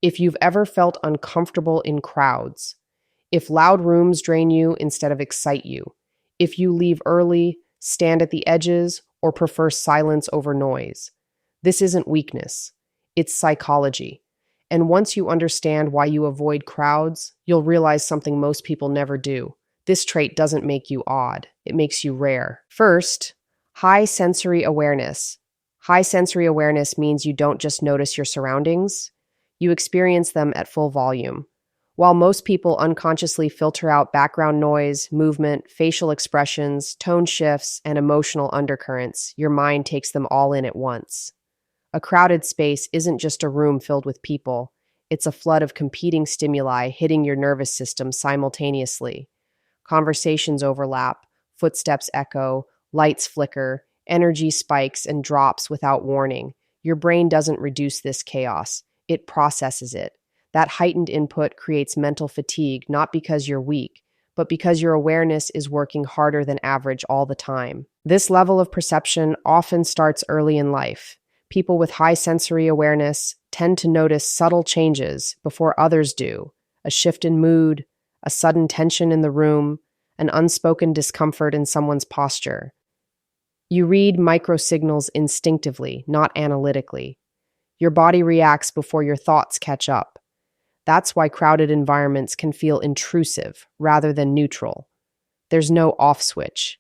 If you've ever felt uncomfortable in crowds, if loud rooms drain you instead of excite you, if you leave early, stand at the edges, or prefer silence over noise. This isn't weakness, it's psychology. And once you understand why you avoid crowds, you'll realize something most people never do. This trait doesn't make you odd, it makes you rare. First, high sensory awareness. High sensory awareness means you don't just notice your surroundings, you experience them at full volume. While most people unconsciously filter out background noise, movement, facial expressions, tone shifts, and emotional undercurrents, your mind takes them all in at once. A crowded space isn't just a room filled with people, it's a flood of competing stimuli hitting your nervous system simultaneously. Conversations overlap, footsteps echo, lights flicker, energy spikes and drops without warning. Your brain doesn't reduce this chaos, it processes it. That heightened input creates mental fatigue not because you're weak, but because your awareness is working harder than average all the time. This level of perception often starts early in life. People with high sensory awareness tend to notice subtle changes before others do: a shift in mood, a sudden tension in the room, an unspoken discomfort in someone's posture. You read microsignals instinctively, not analytically. Your body reacts before your thoughts catch up. That's why crowded environments can feel intrusive rather than neutral. There's no off switch.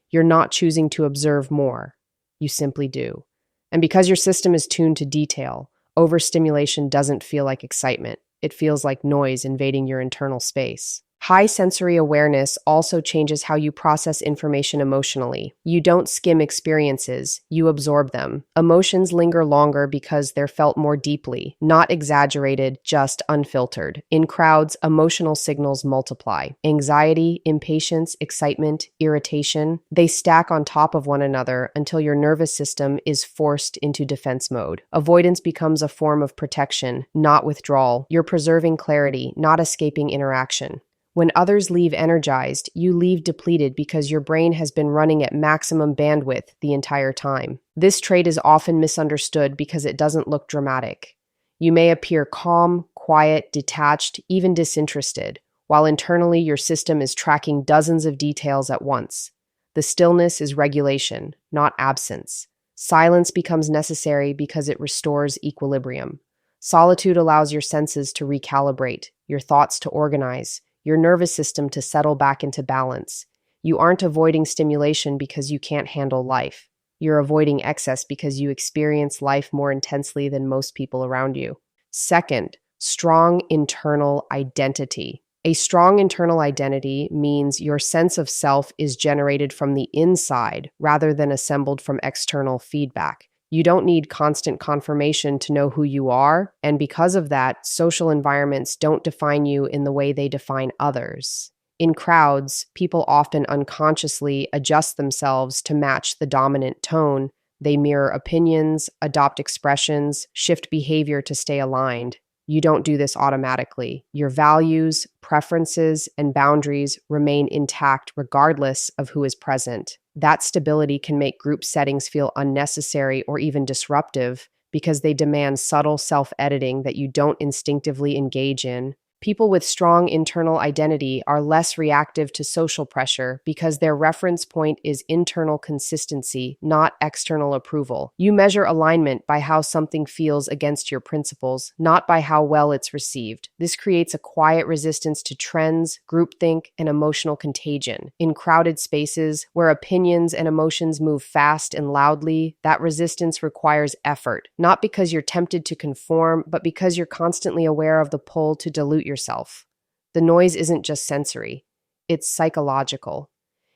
You're not choosing to observe more. You simply do. And because your system is tuned to detail, overstimulation doesn't feel like excitement. It feels like noise invading your internal space. High sensory awareness also changes how you process information emotionally. You don't skim experiences, you absorb them. Emotions linger longer because they're felt more deeply, not exaggerated, just unfiltered. In crowds, emotional signals multiply. Anxiety, impatience, excitement, irritation, they stack on top of one another until your nervous system is forced into defense mode. Avoidance becomes a form of protection, not withdrawal. You're preserving clarity, not escaping interaction. When others leave energized, you leave depleted because your brain has been running at maximum bandwidth the entire time. This trait is often misunderstood because it doesn't look dramatic. You may appear calm, quiet, detached, even disinterested, while internally your system is tracking dozens of details at once. The stillness is regulation, not absence. Silence becomes necessary because it restores equilibrium. Solitude allows your senses to recalibrate, your thoughts to organize, your nervous system to settle back into balance. You aren't avoiding stimulation because you can't handle life. You're avoiding excess because you experience life more intensely than most people around you. Second, strong internal identity. A strong internal identity means your sense of self is generated from the inside rather than assembled from external feedback. You don't need constant confirmation to know who you are, and because of that, social environments don't define you in the way they define others. In crowds, people often unconsciously adjust themselves to match the dominant tone. They mirror opinions, adopt expressions, shift behavior to stay aligned. You don't do this automatically. Your values, preferences, and boundaries remain intact regardless of who is present. That stability can make group settings feel unnecessary or even disruptive because they demand subtle self-editing that you don't instinctively engage in. People with strong internal identity are less reactive to social pressure because their reference point is internal consistency, not external approval. You measure alignment by how something feels against your principles, not by how well it's received. This creates a quiet resistance to trends, groupthink, and emotional contagion. In crowded spaces where opinions and emotions move fast and loudly, that resistance requires effort, not because you're tempted to conform, but because you're constantly aware of the pull to dilute yourself. The noise isn't just sensory, it's psychological.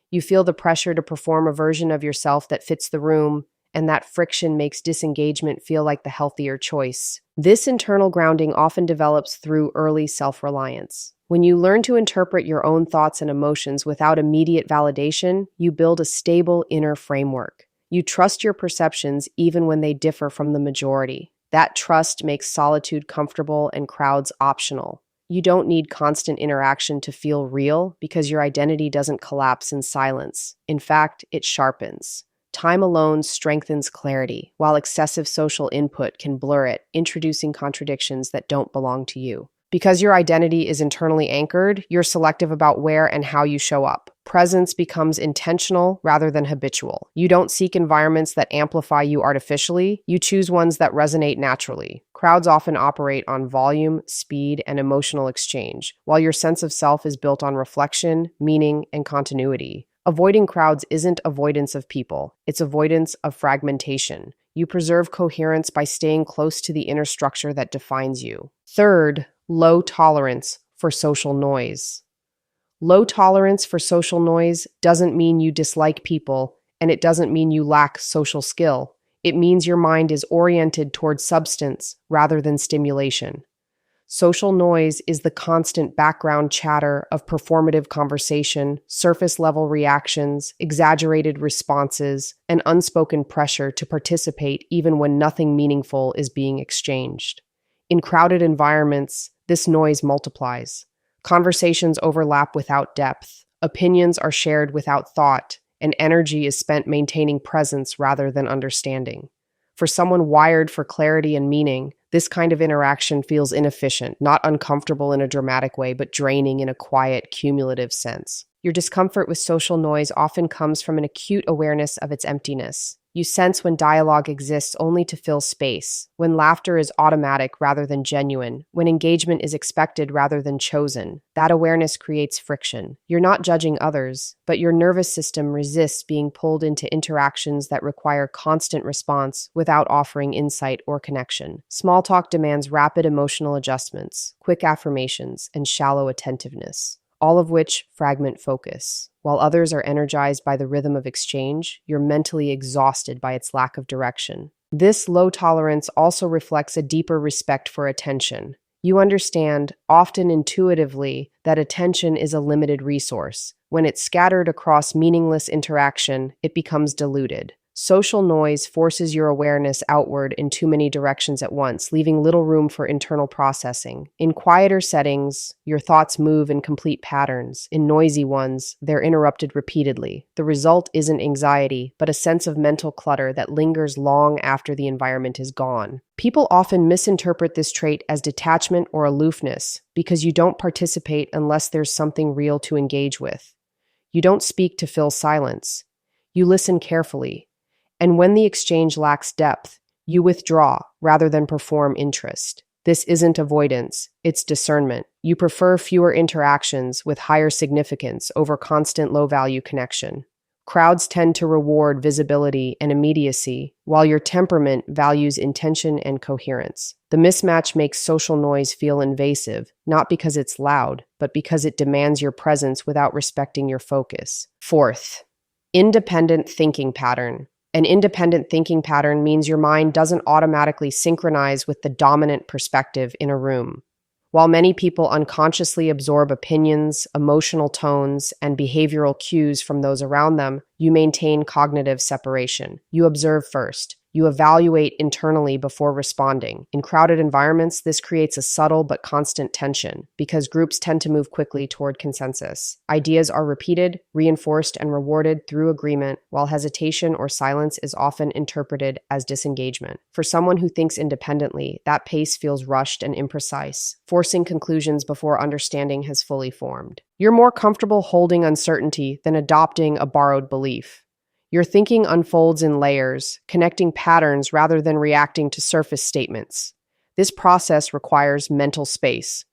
You feel the pressure to perform a version of yourself that fits the room, and that friction makes disengagement feel like the healthier choice. This internal grounding often develops through early self-reliance. When you learn to interpret your own thoughts and emotions without immediate validation, you build a stable inner framework. You trust your perceptions even when they differ from the majority. That trust makes solitude comfortable and crowds optional. You don't need constant interaction to feel real because your identity doesn't collapse in silence. In fact, it sharpens. Time alone strengthens clarity, while excessive social input can blur it, introducing contradictions that don't belong to you. Because your identity is internally anchored, you're selective about where and how you show up. Presence becomes intentional rather than habitual. You don't seek environments that amplify you artificially, you choose ones that resonate naturally. Crowds often operate on volume, speed, and emotional exchange, while your sense of self is built on reflection, meaning, and continuity. Avoiding crowds isn't avoidance of people, it's avoidance of fragmentation. You preserve coherence by staying close to the inner structure that defines you. Third, low tolerance for social noise. Low tolerance for social noise doesn't mean you dislike people, and it doesn't mean you lack social skill. It means your mind is oriented towards substance rather than stimulation. Social noise is the constant background chatter of performative conversation, surface-level reactions, exaggerated responses, and unspoken pressure to participate even when nothing meaningful is being exchanged. In crowded environments, this noise multiplies. Conversations overlap without depth, opinions are shared without thought, and energy is spent maintaining presence rather than understanding. For someone wired for clarity and meaning, this kind of interaction feels inefficient, not uncomfortable in a dramatic way, but draining in a quiet, cumulative sense. Your discomfort with social noise often comes from an acute awareness of its emptiness. You sense when dialogue exists only to fill space, when laughter is automatic rather than genuine, when engagement is expected rather than chosen. That awareness creates friction. You're not judging others, but your nervous system resists being pulled into interactions that require constant response without offering insight or connection. Small talk demands rapid emotional adjustments, quick affirmations, and shallow attentiveness, all of which fragment focus. While others are energized by the rhythm of exchange, you're mentally exhausted by its lack of direction. This low tolerance also reflects a deeper respect for attention. You understand, often intuitively, that attention is a limited resource. When it's scattered across meaningless interaction, it becomes diluted. Social noise forces your awareness outward in too many directions at once, leaving little room for internal processing. In quieter settings, your thoughts move in complete patterns. In noisy ones, they're interrupted repeatedly. The result isn't anxiety, but a sense of mental clutter that lingers long after the environment is gone. People often misinterpret this trait as detachment or aloofness because you don't participate unless there's something real to engage with. You don't speak to fill silence. You listen carefully. And when the exchange lacks depth, you withdraw rather than perform interest. This isn't avoidance, it's discernment. You prefer fewer interactions with higher significance over constant low-value connection. Crowds tend to reward visibility and immediacy, while your temperament values intention and coherence. The mismatch makes social noise feel invasive, not because it's loud, but because it demands your presence without respecting your focus. Fourth, independent thinking pattern. An independent thinking pattern means your mind doesn't automatically synchronize with the dominant perspective in a room. While many people unconsciously absorb opinions, emotional tones, and behavioral cues from those around them, you maintain cognitive separation. You observe first. You evaluate internally before responding. In crowded environments, this creates a subtle but constant tension because groups tend to move quickly toward consensus. Ideas are repeated, reinforced, and rewarded through agreement, while hesitation or silence is often interpreted as disengagement. For someone who thinks independently, that pace feels rushed and imprecise, forcing conclusions before understanding has fully formed. You're more comfortable holding uncertainty than adopting a borrowed belief. Your thinking unfolds in layers, connecting patterns rather than reacting to surface statements. This process requires mental space.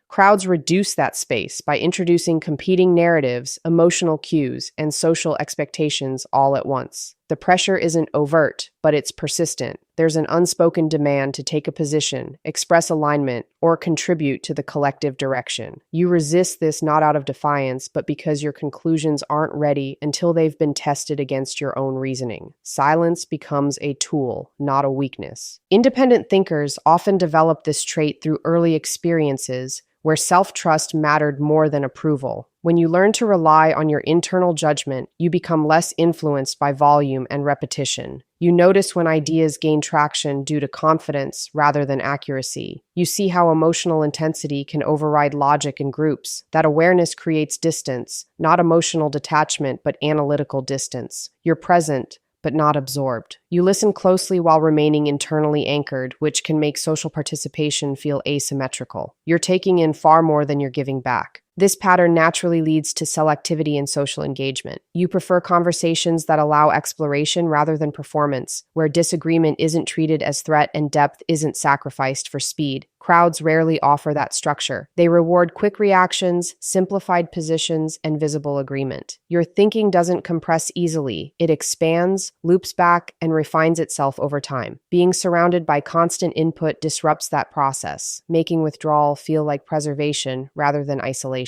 Crowds reduce that space by introducing competing narratives, emotional cues, and social expectations all at once. The pressure isn't overt, but it's persistent. There's an unspoken demand to take a position, express alignment, or contribute to the collective direction. You resist this not out of defiance, but because your conclusions aren't ready until they've been tested against your own reasoning. Silence becomes a tool, not a weakness. Independent thinkers often develop this trait through early experiences where self-trust mattered more than approval. When you learn to rely on your internal judgment, you become less influenced by volume and repetition. You notice when ideas gain traction due to confidence rather than accuracy. You see how emotional intensity can override logic in groups. That awareness creates distance, not emotional detachment, but analytical distance. You're present, but not absorbed. You listen closely while remaining internally anchored, which can make social participation feel asymmetrical. You're taking in far more than you're giving back. This pattern naturally leads to selectivity in social engagement. You prefer conversations that allow exploration rather than performance, where disagreement isn't treated as threat and depth isn't sacrificed for speed. Crowds rarely offer that structure. They reward quick reactions, simplified positions, and visible agreement. Your thinking doesn't compress easily. It expands, loops back, and refines itself over time. Being surrounded by constant input disrupts that process, making withdrawal feel like preservation rather than isolation.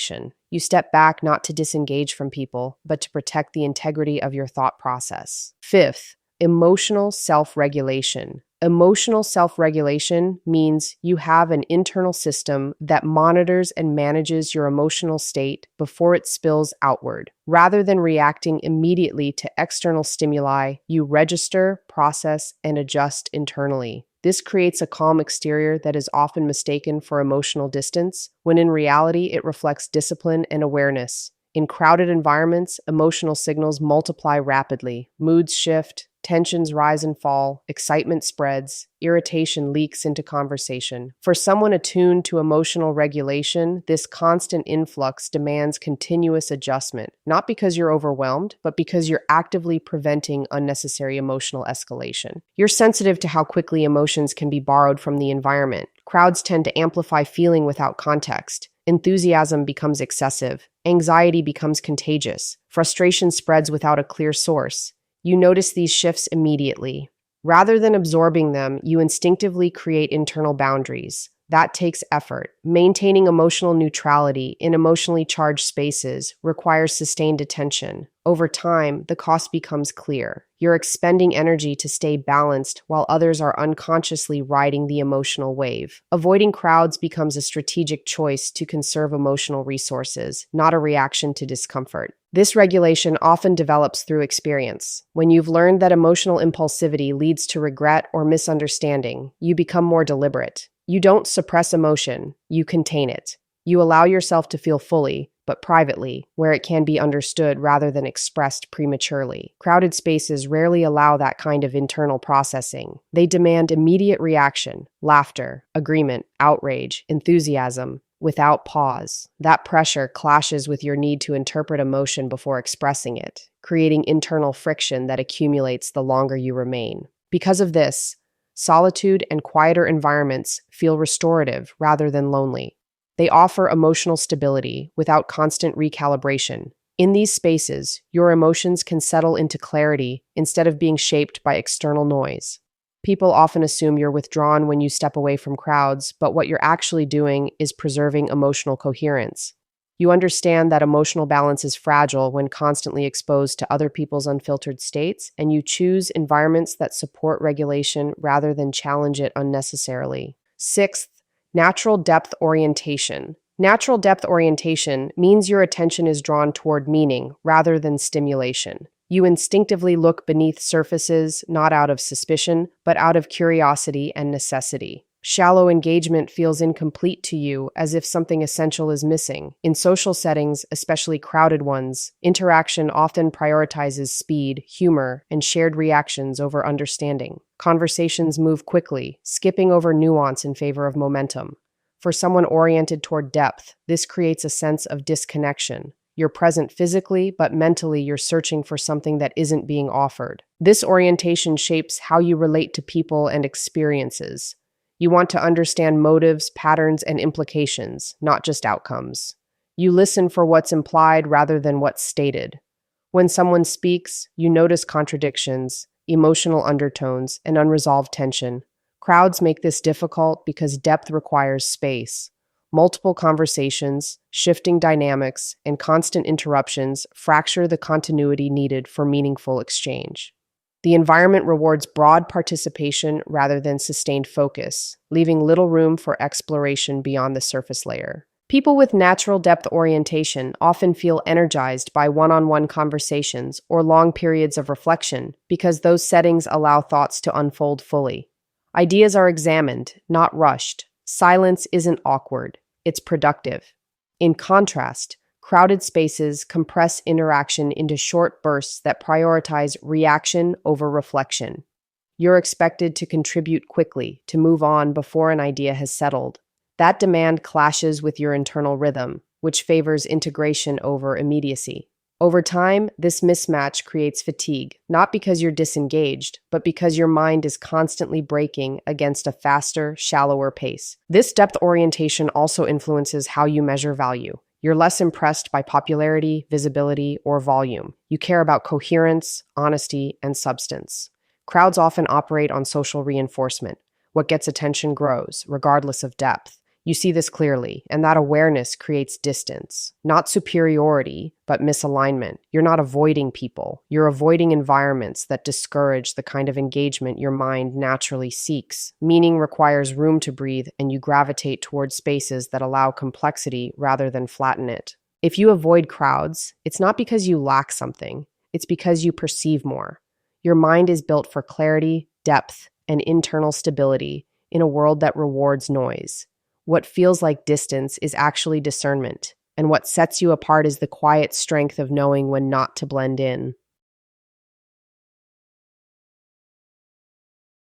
You step back not to disengage from people, but to protect the integrity of your thought process. Fifth, emotional self-regulation. Emotional self-regulation means you have an internal system that monitors and manages your emotional state before it spills outward. Rather than reacting immediately to external stimuli, you register, process, and adjust internally. This creates a calm exterior that is often mistaken for emotional distance, when in reality it reflects discipline and awareness. In crowded environments, emotional signals multiply rapidly. Moods shift, tensions rise and fall, excitement spreads, irritation leaks into conversation. For someone attuned to emotional regulation, this constant influx demands continuous adjustment, not because you're overwhelmed, but because you're actively preventing unnecessary emotional escalation. You're sensitive to how quickly emotions can be borrowed from the environment. Crowds tend to amplify feeling without context. Enthusiasm becomes excessive. Anxiety becomes contagious. Frustration spreads without a clear source. You notice these shifts immediately. Rather than absorbing them, you instinctively create internal boundaries. That takes effort. Maintaining emotional neutrality in emotionally charged spaces requires sustained attention. Over time, the cost becomes clear. You're expending energy to stay balanced while others are unconsciously riding the emotional wave. Avoiding crowds becomes a strategic choice to conserve emotional resources, not a reaction to discomfort. This regulation often develops through experience. When you've learned that emotional impulsivity leads to regret or misunderstanding, you become more deliberate. You don't suppress emotion, you contain it. You allow yourself to feel fully, but privately, where it can be understood rather than expressed prematurely. Crowded spaces rarely allow that kind of internal processing. They demand immediate reaction, laughter, agreement, outrage, enthusiasm, without pause. That pressure clashes with your need to interpret emotion before expressing it, creating internal friction that accumulates the longer you remain. Because of this, solitude and quieter environments feel restorative rather than lonely. They offer emotional stability without constant recalibration. In these spaces, your emotions can settle into clarity instead of being shaped by external noise. People often assume you're withdrawn when you step away from crowds, but what you're actually doing is preserving emotional coherence. You understand that emotional balance is fragile when constantly exposed to other people's unfiltered states, and you choose environments that support regulation rather than challenge it unnecessarily. Sixth, natural depth orientation. Natural depth orientation means your attention is drawn toward meaning rather than stimulation. You instinctively look beneath surfaces, not out of suspicion, but out of curiosity and necessity. Shallow engagement feels incomplete to you, as if something essential is missing. In social settings, especially crowded ones, interaction often prioritizes speed, humor, and shared reactions over understanding. Conversations move quickly, skipping over nuance in favor of momentum. For someone oriented toward depth, this creates a sense of disconnection. You're present physically, but mentally you're searching for something that isn't being offered. This orientation shapes how you relate to people and experiences. You want to understand motives, patterns, and implications, not just outcomes. You listen for what's implied rather than what's stated. When someone speaks, you notice contradictions, emotional undertones, and unresolved tension. Crowds make this difficult because depth requires space. Multiple conversations, shifting dynamics, and constant interruptions fracture the continuity needed for meaningful exchange. The environment rewards broad participation rather than sustained focus, leaving little room for exploration beyond the surface layer. People with natural depth orientation often feel energized by one-on-one conversations or long periods of reflection because those settings allow thoughts to unfold fully. Ideas are examined, not rushed. Silence isn't awkward, it's productive. In contrast, Crowded spaces compress interaction into short bursts that prioritize reaction over reflection. You're expected to contribute quickly, to move on before an idea has settled. That demand clashes with your internal rhythm, which favors integration over immediacy. Over time, this mismatch creates fatigue, not because you're disengaged, but because your mind is constantly braking against a faster, shallower pace. This depth orientation also influences how you measure value. You're less impressed by popularity, visibility, or volume. You care about coherence, honesty, and substance. Crowds often operate on social reinforcement. What gets attention grows, regardless of depth. You see this clearly, and that awareness creates distance. Not superiority, but misalignment. You're not avoiding people. You're avoiding environments that discourage the kind of engagement your mind naturally seeks. Meaning requires room to breathe, and you gravitate towards spaces that allow complexity rather than flatten it. If you avoid crowds, it's not because you lack something. It's because you perceive more. Your mind is built for clarity, depth, and internal stability in a world that rewards noise. What feels like distance is actually discernment, and what sets you apart is the quiet strength of knowing when not to blend in.